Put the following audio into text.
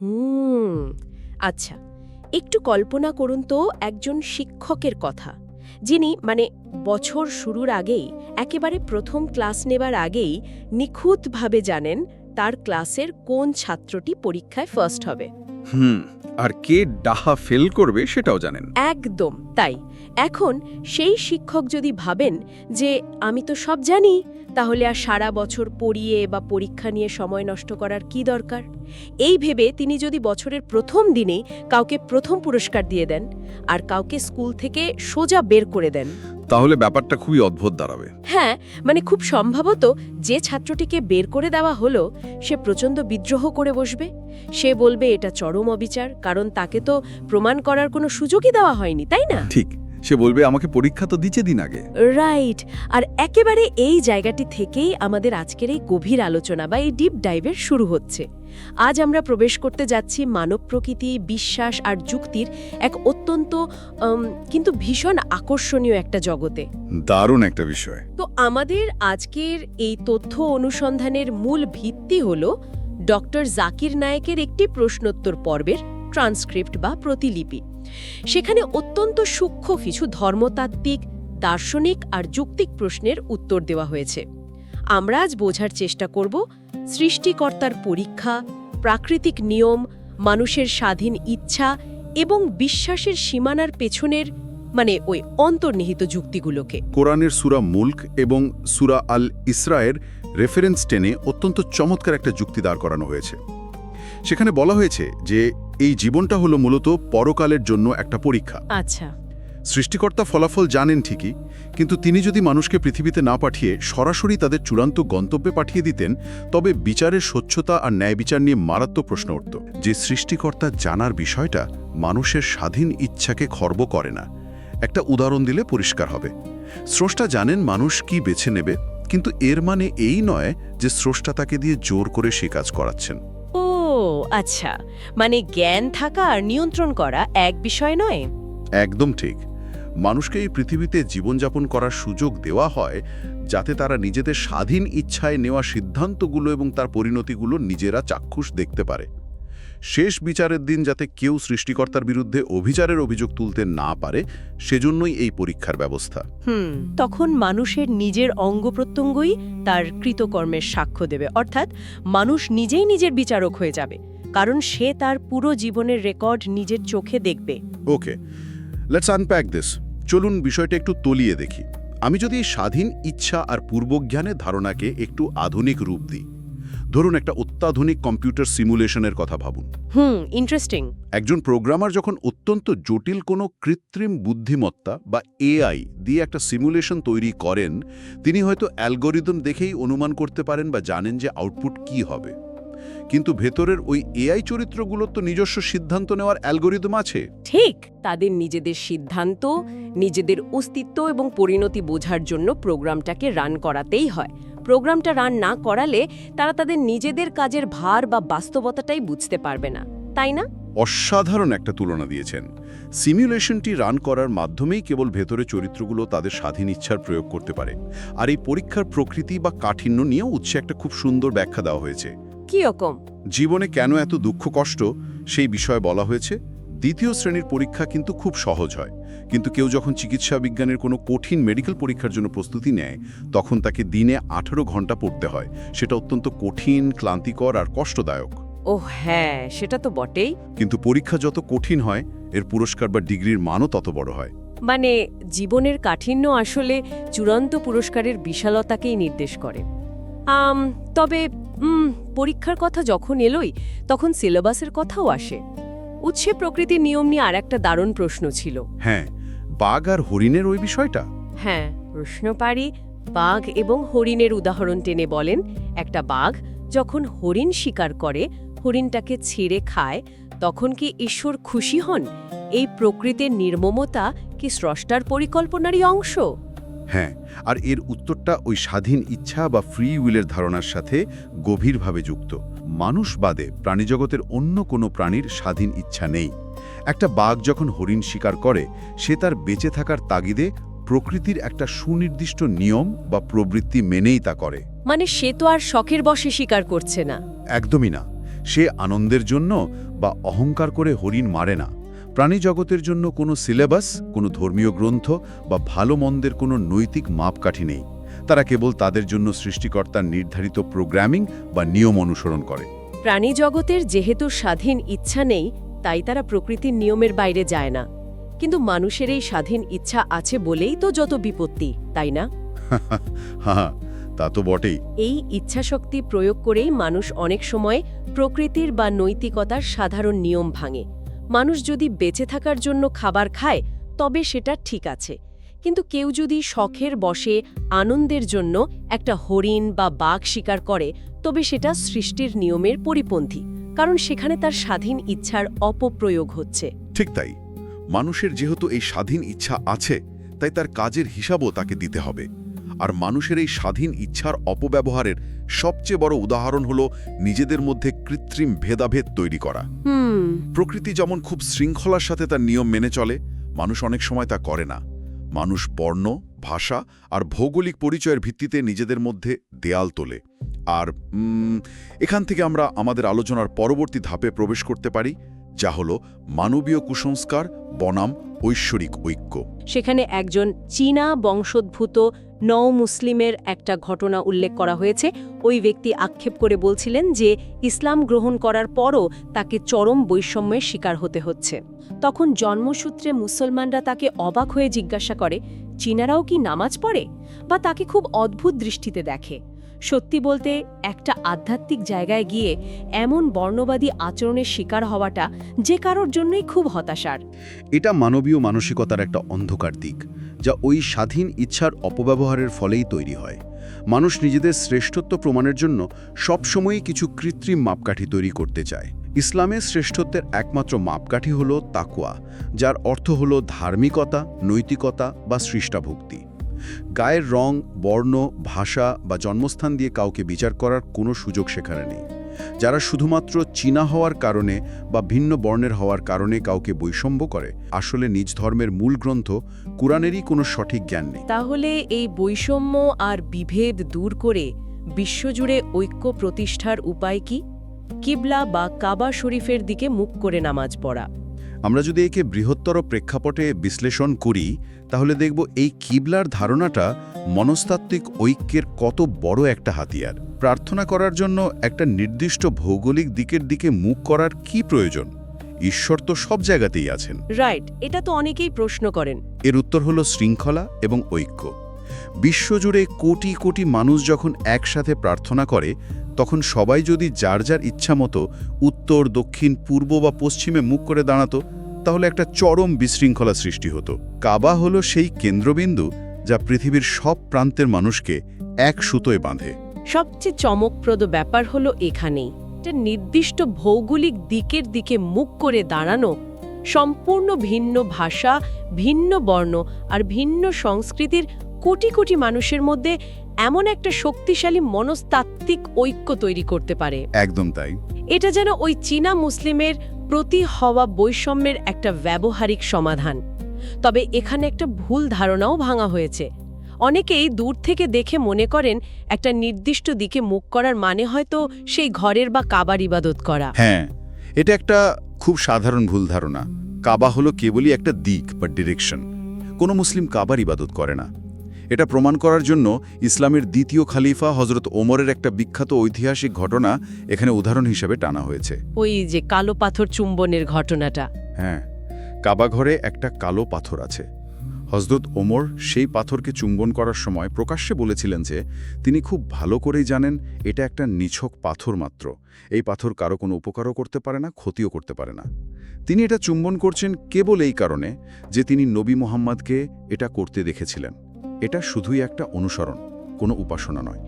হুম আচ্ছা, একটু কল্পনা করুন তো একজন শিক্ষকের কথা, যিনি বছর শুরুর আগেই, একেবারে প্রথম ক্লাস নেবার আগেই নিখুঁতভাবে জানেন তার ক্লাসের কোন ছাত্রটি পরীক্ষায় ফার্স্ট হবে। হুম আর কে ডাহা ফেল করবে সেটাও জানেন। একদম তাই। এখন সেই শিক্ষক যদি ভাবেন যে আমি তো সব জানি, তাহলে আর সারা বছর পড়িয়ে বা পরীক্ষা নিয়ে সময় নষ্ট করার কি দরকার, এই ভেবে তিনি যদি বছরের প্রথম দিনেই কাউকে প্রথম পুরস্কার দিয়ে দেন আর কাউকে স্কুল থেকে সোজা বের করে দেন, তাহলে ব্যাপারটা খুবই অদ্ভুত দাঁড়াবে। হ্যাঁ, খুব সম্ভবত যে ছাত্রটিকে বের করে দেওয়া হলো সে প্রচণ্ড বিদ্রোহ করে বসবে। সে বলবে এটা চরম অবিচার, কারণ তাকে তো প্রমাণ করার কোনো সুযোগই দেওয়া হয়নি, তাই না? ঠিক, সে বলবে আমাকে পরীক্ষা তো দিতে দিন আগে। রাইট। আর একেবারে এই জায়গাটি থেকেই আমাদের আজকের এই গভীর আলোচনা বা এই ডিপ ডাইভের শুরু হচ্ছে। আজ আমরা প্রবেশ করতে যাচ্ছি মানব প্রকৃতি, বিশ্বাস আর যুক্তির এক অত্যন্ত কিন্তু ভীষণ আকর্ষণীয় একটা জগতে। দারুণ একটা বিষয়। তো আমাদের আজকের এই তথ্য অনুসন্ধানের মূল ভিত্তি হল ডক্টর জাকির নায়েকের একটি প্রশ্নোত্তর পর্বের ট্রান্সক্রিপ্ট বা প্রতিলিপি। সেখানে অত্যন্ত সূক্ষ্ম কিছু ধর্মতাত্ত্বিক, দার্শনিক আর যৌক্তিক প্রশ্নের উত্তর দেওয়া হয়েছে। আমরা আজ বোঝার চেষ্টা করব সৃষ্টিকর্তার পরীক্ষা, প্রাকৃতিক নিয়ম, মানুষের স্বাধীন ইচ্ছা এবং বিশ্বাসের সীমানার পেছনের ওই অন্তর্নিহিত যুক্তিগুলোকে। কোরআনের সূরা মুলক এবং সূরা আল ইসরায়ের রেফারেন্স টেনে অত্যন্ত চমৎকার একটা যুক্তি দাঁড় করানো হয়েছে। সেখানে বলা হয়েছে যে এই জীবনটা হলো মূলত পরকালের জন্য একটা পরীক্ষা। আচ্ছা। সৃষ্টিকর্তা ফলাফল জানেন ঠিকই, কিন্তু তিনি যদি মানুষকে পৃথিবীতে না পাঠিয়ে সরাসরি তাদের চূড়ান্ত গন্তব্যে পাঠিয়ে দিতেন, তবে বিচারের স্বচ্ছতা আর ন্যায় বিচার নিয়ে মারাত্মক প্রশ্ন উঠত। যে সৃষ্টিকর্তা জানার বিষয়টা মানুষের স্বাধীন ইচ্ছাকে খর্ব করে না। একটা উদাহরণ দিলে পরিষ্কার হবে। স্রষ্টা জানেন মানুষ কি বেছে নেবে, কিন্তু এর মানে এই নয় যে স্রষ্টা তাকে দিয়ে জোর করে সে কাজ করাচ্ছেন। ও আচ্ছা, জ্ঞান থাকা আর নিয়ন্ত্রণ করা এক বিষয় নয়। একদম ঠিক। মানুষকে এই পৃথিবীতে জীবনযাপন করার সুযোগ দেওয়া হয় যাতে তারা নিজেদের স্বাধীন ইচ্ছায় নেওয়া সিদ্ধান্তগুলো এবং তার পরিণতিগুলো নিজেরা চাক্ষুষ দেখতে পারে। শেষ বিচারের দিন যাতে কেউ সৃষ্টিকর্তার বিরুদ্ধে অভিচারের অভিযোগ তুলতে না পারে, সেজন্যই এই পরীক্ষার ব্যবস্থা। তখন মানুষের নিজের অঙ্গ প্রত্যঙ্গই তার কৃতকর্মের সাক্ষ্য দেবে, অর্থাৎ মানুষ নিজেই নিজের বিচারক হয়ে যাবে, কারণ সে তার পুরো জীবনের রেকর্ড নিজের চোখে দেখবে। ওকে, লেটস আনপ্যাক দিস। চলুন বিষয়টা একটু তলিয়ে দেখি। আমি যদি এই স্বাধীন ইচ্ছা আর পূর্বজ্ঞানের ধারণাকে একটু আধুনিক রূপ দিই, ধরুন একটা অত্যাধুনিক কম্পিউটার সিমুলেশনের কথা ভাবুন। ইন্টারেস্টিং। একজন প্রোগ্রামার যখন অত্যন্ত জটিল কোনো কৃত্রিম বুদ্ধিমত্তা বা এআই দিয়ে একটা সিমুলেশন তৈরি করেন, তিনি হয়তো অ্যালগোরিদম দেখেই অনুমান করতে পারেন বা জানেন যে আউটপুট কি হবে। কিন্তু ভেতরের ওই এআই চরিত্রগুলোর তো নিজস্ব সিদ্ধান্ত নেওয়ার অ্যালগোরিদম আছে। ঠিক, তাদের নিজেদের সিদ্ধান্ত, নিজেদের অস্তিত্ব এবং পরিণতি বোঝার জন্য প্রোগ্রামটাকে রান করাতেই হয়। প্রোগ্রামটা রান না করালে তারা তাদের নিজেদের কাজের ভার বা বাস্তবতাটাই বুঝতে পারবে না, তাই না? অসাধারণ একটা তুলনা দিয়েছেন। সিমুলেশনটি রান করার মাধ্যমেই কেবল ভেতরে চরিত্রগুলো তাদের স্বাধীন ইচ্ছার প্রয়োগ করতে পারে। আর এই পরীক্ষার প্রকৃতি বা কাঠিন্য নিয়েও উৎসে একটা খুব সুন্দর ব্যাখ্যা দেওয়া হয়েছে। কি রকম? জীবনে কেন এত দুঃখ কষ্ট সেই বিষয়ে বলা হয়েছে। দ্বিতীয় শ্রেণীর পরীক্ষা কিন্তু খুব সহজ হয়, কিন্তু কেউ যখন চিকিৎসা বিজ্ঞানের কোনো কঠিন মেডিকেল পরীক্ষার জন্য প্রস্তুতি নেয়, তখন তাকে দিনে 18 ঘন্টা পড়তে হয়। সেটা অত্যন্ত কঠিন, ক্লান্তিকর আর কষ্টদায়ক। ও হ্যাঁ, সেটা তো বটেই। কিন্তু পরীক্ষা যত কঠিন হয়, এর পুরস্কার বা ডিগ্রির মানও তত বড় হয়। জীবনের কাঠিন্য আসলে চূড়ান্ত পুরস্কারের বিশালতাকেই নির্দেশ করে। তবে পরীক্ষার কথা যখন এলোই, তখন সিলেবাসের কথাও আসে। উৎসে প্রকৃতির নিয়ম নিয়ে আর একটা দারুণ প্রশ্ন ছিল। হ্যাঁ, বাঘ আর হরিণের ওই বিষয়টা। হ্যাঁ, প্রশ্ন পারি বাঘ এবং হরিণের উদাহরণ টেনে বলেন, একটা বাঘ যখন হরিণ শিকার করে, হরিণটাকে ছিঁড়ে খায়, তখন কি ঈশ্বর খুশি হন? এই প্রকৃতির নির্মমতা কি স্রষ্টার পরিকল্পনারই অংশ? হ্যাঁ, আর এর উত্তরটা ওই স্বাধীন ইচ্ছা বা ফ্রি উইলের ধারণার সাথে গভীরভাবে যুক্ত। মানুষ বাদে প্রাণীজগতের অন্য কোনো প্রাণীর স্বাধীন ইচ্ছা নেই। একটা বাঘ যখন হরিণ শিকার করে, সে তার বেঁচে থাকার তাগিদে প্রকৃতির একটা সুনির্দিষ্ট নিয়ম বা প্রবৃত্তি মেনেই তা করে। সে তো আর শখের বশে শিকার করছে না। একদমই না। সে আনন্দের জন্য বা অহংকার করে হরিণ মারে না। প্রাণী জগতের জন্য কোনো সিলেবাস, কোনো ধর্মীয় গ্রন্থ বা ভালো মন্দের কোনো নৈতিক মাপকাঠি নেই। তারা কেবল তাদের জন্য সৃষ্টিকর্তার নির্ধারিত প্রোগ্রামিং বা নিয়ম অনুসরণ করে। প্রাণী জগতের যেহেতু স্বাধীন ইচ্ছা নেই, তাই তারা প্রকৃতির নিয়মের বাইরে যায় না। কিন্তু মানুষের এই স্বাধীন ইচ্ছা আছে বলেই তো যত বিপত্তি, তাই না? হ্যাঁ, তা তো বটেই। এই ইচ্ছাশক্তি প্রয়োগ করেই মানুষ অনেক সময় প্রকৃতির বা নৈতিকতার সাধারণ নিয়ম ভাঙে। মানুষ যদি বেঁচে থাকার জন্য খাবার খায়, তবে সেটা ঠিক আছে। কিন্তু কেউ যদি শখের বশে আনন্দের জন্য একটা হরিণ বা বাঘ শিকার করে, তবে সেটা সৃষ্টির নিয়মের পরিপন্থী, কারণ সেখানে তার স্বাধীন ইচ্ছার অপপ্রয়োগ হচ্ছে। ঠিক তাই। মানুষের যেহেতু এই স্বাধীন ইচ্ছা আছে, তাই তার কাজের হিসাবও তাকে দিতে হবে। আর মানুষের এই স্বাধীন ইচ্ছার অপব্যবহারের সবচেয়ে বড় উদাহরণ হলো নিজেদের মধ্যে কৃত্রিম ভেদাভেদ তৈরি করা। প্রকৃতি যেমন খুব শৃঙ্খলার সাথে তার নিয়ম মেনে চলে, মানুষ অনেক সময় তা করে না। মানুষ বর্ণ, ভাষা আর ভৌগোলিক পরিচয়ের ভিত্তিতে নিজেদের মধ্যে দেয়াল তোলে। আর এখান থেকে আমরা আমাদের আলোচনার পরবর্তী ধাপে প্রবেশ করতে পারি, যা হলো মানবীয় কুসংস্কার বনাম ঐশ্বরিক ঐক্য। সেখানে একজন চীনা বংশোদ্ভূত মুসলিমের একটা ঘটনা উল্লেখ করা হয়েছে। ওই ব্যক্তি আক্ষেপ করে বলছিলেন যে ইসলাম গ্রহণ করার পরও তাকে চরম বৈষম্যের শিকার হতে হচ্ছে। তখন জন্মসূত্রে মুসলমানরা তাকে অবাক হয়ে জিজ্ঞাসা করে, চীনারাও কি নামাজ পড়ে, বা তাকে খুব অদ্ভুত দৃষ্টিতে দেখে। সত্যি বলতে, একটা আধ্যাত্মিক জায়গায় গিয়ে এমন বর্ণবাদী আচরণের শিকার হওয়াটা যে কারোর জন্যই খুব হতাশার। এটা মানবীয় মানসিকতার একটা অন্ধকার দিক, যা ওই স্বাধীন ইচ্ছার অপব্যবহারের ফলেই তৈরি হয়। মানুষ নিজেদের শ্রেষ্ঠত্ব প্রমাণের জন্য সবসময়ই কিছু কৃত্রিম মাপকাঠি তৈরি করতে চায়। ইসলামের শ্রেষ্ঠত্বের একমাত্র মাপকাঠি হল তাকওয়া, যার অর্থ হল ধার্মিকতা, নৈতিকতা বা সৃষ্টাভক্তি। গায়ের রং, বর্ণ, ভাষা বা জন্মস্থান দিয়ে কাউকে বিচার করার কোনো সুযোগ সেখানে নেই। যারা শুধুমাত্র চীনা হওয়ার কারণে বা ভিন্ন বর্ণের হওয়ার কারণে কাউকে বৈষম্য করে, আসলে নিজ ধর্মের মূল গ্রন্থ কুরআনেরই কোনো সঠিক জ্ঞান নেই। তাহলে এই বৈষম্য আর বিভেদ দূর করে বিশ্বজুড়ে ঐক্য প্রতিষ্ঠার উপায় কি? কিবলা বা কাবা শরীফের দিকে মুখ করে নামাজ পড়া। আমরা যদি একে বৃহত্তর প্রেক্ষাপটে বিশ্লেষণ করি, তাহলে দেখব এই কিবলার ধারণাটা মনস্তাত্ত্বিক ঐক্যের কত বড় একটা হাতিয়ার। প্রার্থনা করার জন্য একটা নির্দিষ্ট ভৌগোলিক দিকের দিকে মুখ করার কি প্রয়োজন? ঈশ্বর তো সব জায়গাতেই আছেন। রাইট, এটা তো অনেকেই প্রশ্ন করেন। এর উত্তর হলো শৃঙ্খলা এবং ঐক্য। বিশ্বজুড়ে কোটি কোটি মানুষ যখন একসাথে প্রার্থনা করে, তখন সবাই যদি যার যার ইচ্ছা মতো উত্তর, দক্ষিণ, পূর্ব বা পশ্চিমে মুখ করে দাঁড়াতো, তাহলে একটা চরম বিশৃঙ্খলা সৃষ্টি হতো। কাবা হলো সেই কেন্দ্রবিন্দু যা পৃথিবীর সব প্রান্তের মানুষকে এক সুতোয় বাঁধে। সবচেয়ে চমকপ্রদ ব্যাপার হলো এখানেই, একটা নির্দিষ্ট ভৌগোলিক দিকের দিকে মুখ করে দাঁড়ানো সম্পূর্ণ ভিন্ন ভাষা, ভিন্ন বর্ণ আর ভিন্ন সংস্কৃতির কোটি কোটি মানুষের মধ্যে এমন একটা শক্তিশালী মনস্তাত্ত্বিক ঐক্য তৈরি করতে পারে। একদম তাই। এটা যেন ওই চীনা মুসলিমের প্রতি হওয়া বৈষম্যের একটা ব্যবহারিক সমাধান। তবে এখানে একটা ভুল ধারণাও ভাঙা হয়েছে। অনেকেই দূর থেকে দেখে মনে করেন একটা নির্দিষ্ট দিকে মুখ করার মানে হয়তো সেই ঘরের বা কাবার ইবাদত করা। হ্যাঁ, এটা একটা খুব সাধারণ ভুল ধারণা। কাবা হলো কেবলই একটা দিক বা ডিরেকশন। কোনো মুসলিম কাবার ইবাদত করে না। এটা প্রমাণ করার জন্য ইসলামের দ্বিতীয় খলিফা হজরত ওমরের একটা বিখ্যাত ঐতিহাসিক ঘটনা এখানে উদাহরণ হিসেবে টানা হয়েছে। ওই যে কালো পাথর চুম্বনের ঘটনাটা। হ্যাঁ, কাবা ঘরে একটা কালো পাথর আছে। হজরত ওমর সেই পাথরকে চুম্বন করার সময় প্রকাশ্যে বলেছিলেন যে তিনি খুব ভালো করেই জানেন এটা একটা নিছক পাথর মাত্র। এই পাথর কারো কোনো উপকারও করতে পারে না, ক্ষতিও করতে পারে না। তিনি এটা চুম্বন করছেন কেবল এই কারণে যে তিনি নবী মুহাম্মদকে এটা করতে দেখেছিলেন। এটা শুধুই একটা অনুসরণ, কোনো উপাসনা নয়।